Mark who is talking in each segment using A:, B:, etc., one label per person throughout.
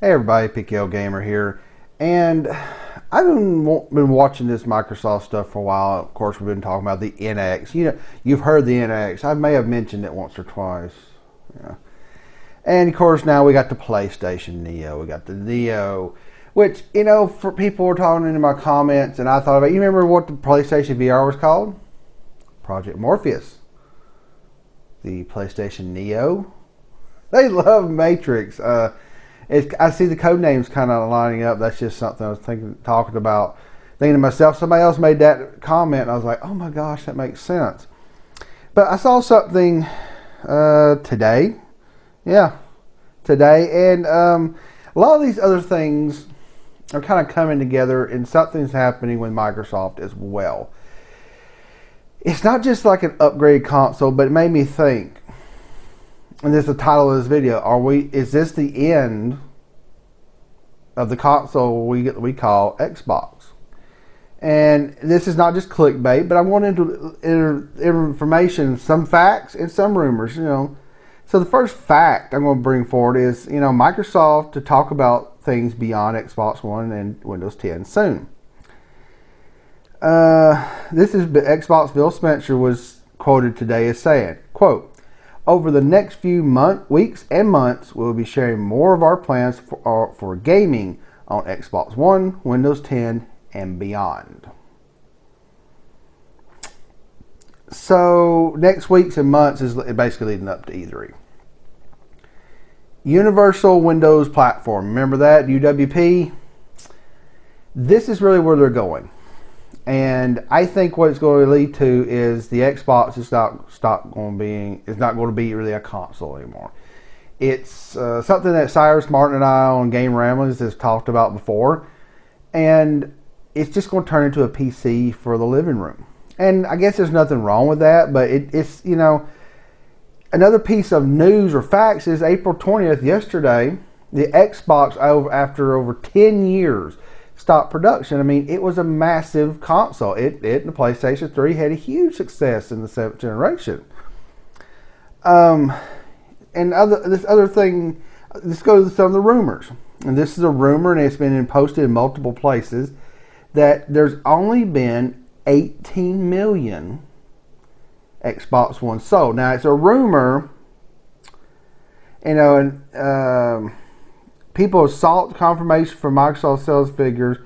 A: Hey everybody, PKL Gamer here, and I've been watching this Microsoft stuff for a while. Of course, we've been talking about the NX. You've heard the NX. I may have mentioned it once or twice. Yeah. And of course, now we got the PlayStation Neo. We got the Neo, which for people were talking in my comments, and I thought about. You remember what the PlayStation VR was called? Project Morpheus. The PlayStation Neo. They love Matrix. I see the code names kind of lining up. That's just something I was thinking to myself. Somebody else made that comment, and I was like, "Oh my gosh, that makes sense." But I saw something today, and a lot of these other things are kind of coming together, and something's happening with Microsoft as well. It's not just like an upgrade console, but it made me think. And this is the title of this video. Is this the end of the console we call Xbox? And this is not just clickbait, but I'm going into information, some facts and some rumors. So the first fact I'm going to bring forward is Microsoft to talk about things beyond Xbox One and Windows 10 soon. This is Xbox. Phil Spencer was quoted today as saying, quote, "Over the next few weeks and months, we'll be sharing more of our plans for gaming on Xbox One, Windows 10, and beyond." So next weeks and months is basically leading up to E3. Universal Windows Platform. Remember that? UWP? This is really where they're going. And I think what it's going to lead to is the Xbox is not going to be really a console anymore. It's something that Cyrus Martin and I on Game Ramblings has talked about before, and it's just going to turn into a PC for the living room. And I guess there's nothing wrong with that, but it's another piece of news or facts is April 20th, yesterday, the Xbox after over 10 years stopped production. I mean, it was a massive console. It and the PlayStation 3 had a huge success in the 7th generation. And this other thing, let's go to some of the rumors. And this is a rumor, and it's been posted in multiple places, that there's only been 18 million Xbox One sold. Now, it's a rumor, and people have sought confirmation from Microsoft sales figures.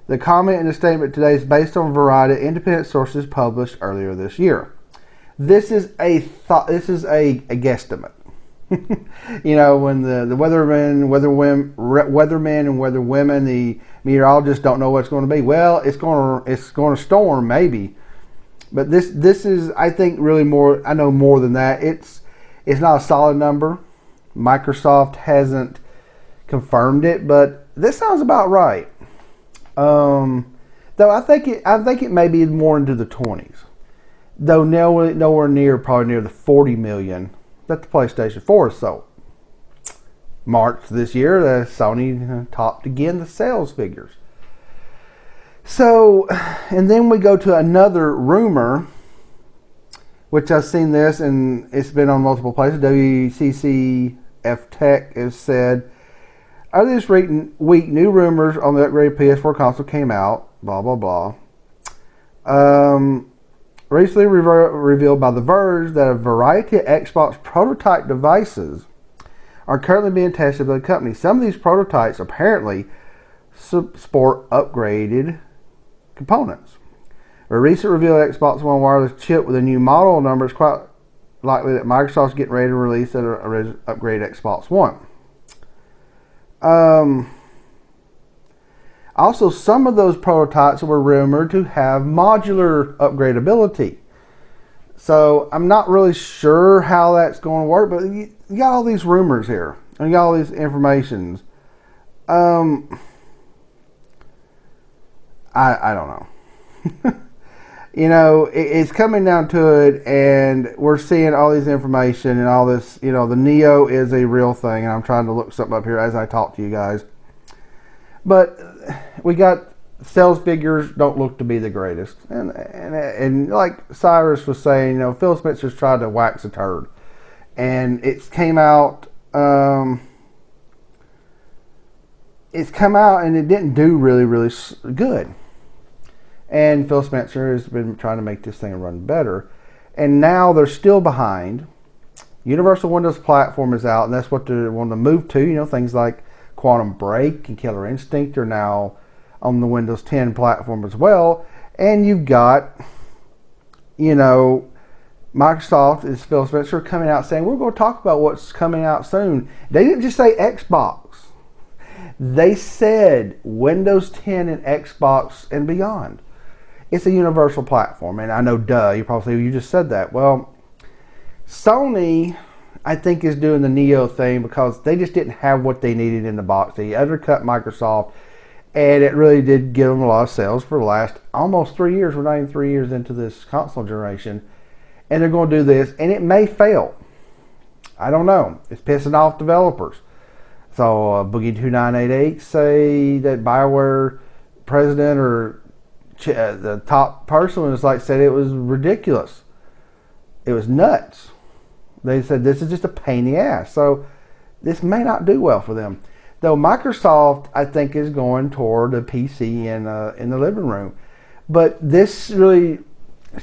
A: The comment in the statement today is based on a variety of independent sources published earlier this year. This is a guesstimate. When the weathermen and weatherwomen, the meteorologists don't know what it's going to be. Well, it's going to storm maybe, but this is, I think, really more. I know more than that. It's not a solid number. Microsoft hasn't confirmed it, but this sounds about right. Though I think it may be more into the 20s. Though nowhere near the 40 million that the PlayStation 4 sold. March this year, Sony topped again the sales figures. So, and then we go to another rumor, which I've seen this, and it's been on multiple places. WCCF Tech has said, earlier this week, new rumors on the upgraded PS4 console came out, blah, blah, blah. Recently revealed by The Verge that a variety of Xbox prototype devices are currently being tested by the company. Some of these prototypes apparently support upgraded components. A recent reveal of Xbox One wireless chip with a new model number is quite likely that Microsoft's getting ready to release an upgraded Xbox One. Also, some of those prototypes were rumored to have modular upgradability. So I'm not really sure how that's going to work, but you got all these rumors here, and you got all these informations. I don't know. It's coming down to it, and we're seeing all these information and all this. The Neo is a real thing, and I'm trying to look something up here as I talk to you guys. But we got sales figures don't look to be the greatest, and like Cyrus was saying, Phil Spencer's tried to wax a turd, and it came out it's come out and it didn't do really good. And Phil Spencer has been trying to make this thing run better. And now they're still behind. Universal Windows Platform is out, and that's what they want to move to. You know, things like Quantum Break and Killer Instinct are now on the Windows 10 platform as well. And you've got, you know, Microsoft, is Phil Spencer, coming out saying, we're going to talk about what's coming out soon. They didn't just say Xbox. They said Windows 10 and Xbox and beyond. It's a universal platform. And I know, duh, you probably say, you just said that. Well, Sony, I think, is doing the Neo thing because they just didn't have what they needed in the box. They undercut Microsoft, and it really did give them a lot of sales for the last almost 3 years. We're not even 3 years into this console generation. And they're going to do this, and it may fail. I don't know. It's pissing off developers. So Boogie2988 say that BioWare president or the top person was like, said it was ridiculous. It was nuts. They said this is just a pain in the ass. So this may not do well for them. Though Microsoft, I think, is going toward a PC in the living room. But this really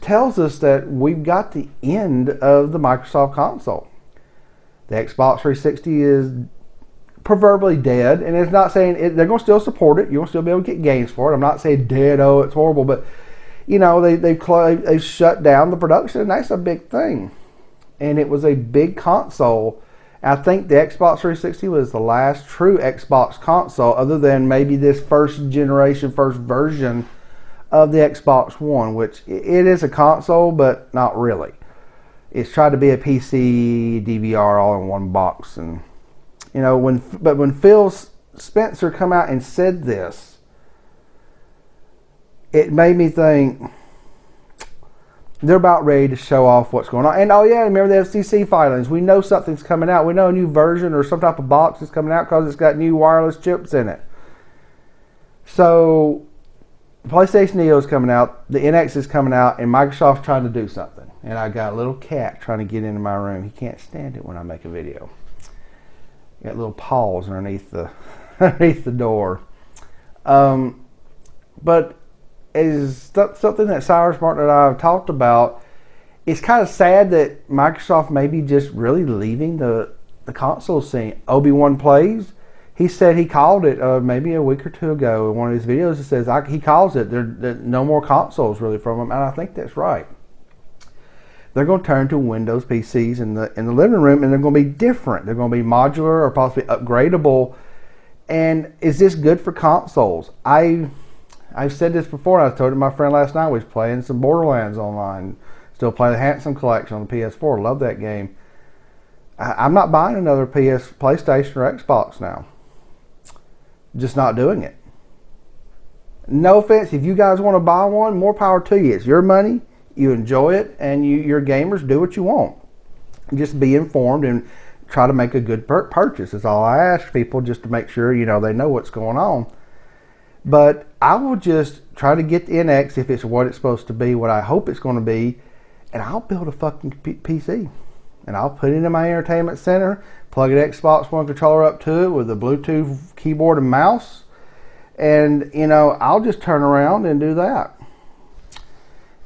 A: tells us that we've got the end of the Microsoft console. The Xbox 360 is proverbially dead, and it's not saying they're going to still support it. You'll still be able to get games for it. I'm not saying dead, oh, it's horrible, but you know, they've shut down the production, and that's a big thing. And it was a big console. I think the Xbox 360 was the last true Xbox console, other than maybe this first generation, first version of the Xbox One, which it is a console, but not really. It's tried to be a PC, DVR all in one box, and you know, when Phil Spencer come out and said this, it made me think they're about ready to show off what's going on. And oh yeah, remember the FCC filings. We know something's coming out. We know a new version or some type of box is coming out because it's got new wireless chips in it. So PlayStation Neo is coming out, the NX is coming out, and Microsoft's trying to do something. And I got a little cat trying to get into my room. He can't stand it when I make a video. Got little paws underneath the door. But is something that Cyrus Martin and I have talked about. It's kind of sad that Microsoft may be just really leaving the console scene. Obi-Wan Plays, he said he called it maybe a week or two ago in one of his videos. It says he calls it there no more consoles really from him, and I think that's right. They're going to turn to Windows PCs in the living room, and they're going to be different. They're going to be modular or possibly upgradable. And is this good for consoles? I've said this before, and I told it to my friend last night. We was playing some Borderlands online. Still play the Handsome Collection on the PS4. Love that game. I'm not buying another PlayStation or Xbox now. Just not doing it. No offense, if you guys want to buy one, more power to you. It's your money. You enjoy it, and you're gamers. Do what you want. Just be informed and try to make a good purchase. Is all I ask people, just to make sure they know what's going on. But I will just try to get the NX if it's what it's supposed to be, what I hope it's going to be, and I'll build a fucking PC. And I'll put it in my entertainment center, plug an Xbox One controller up to it with a Bluetooth keyboard and mouse, and I'll just turn around and do that.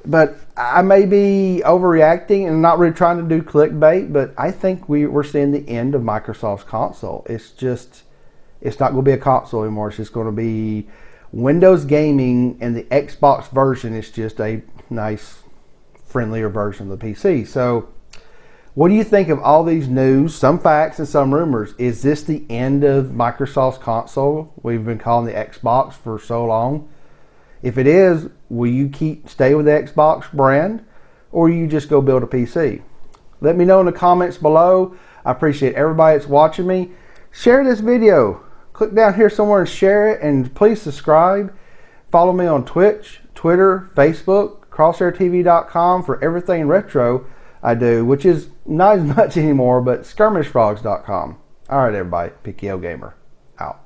A: But I may be overreacting and not really trying to do clickbait, but I think we're seeing the end of Microsoft's console. It's not going to be a console anymore. It's just going to be Windows gaming, and the Xbox version is just a nice, friendlier version of the PC. So what do you think of all these news, some facts and some rumors? Is this the end of Microsoft's console? We've been calling the Xbox for so long. If it is, will you stay with the Xbox brand, or will you just go build a PC? Let me know in the comments below. I appreciate everybody that's watching me. Share this video. Click down here somewhere and share it, and please subscribe. Follow me on Twitch, Twitter, Facebook, crosshairtv.com for everything retro I do, which is not as much anymore, but skirmishfrogs.com. All right, everybody. PKO Gamer out.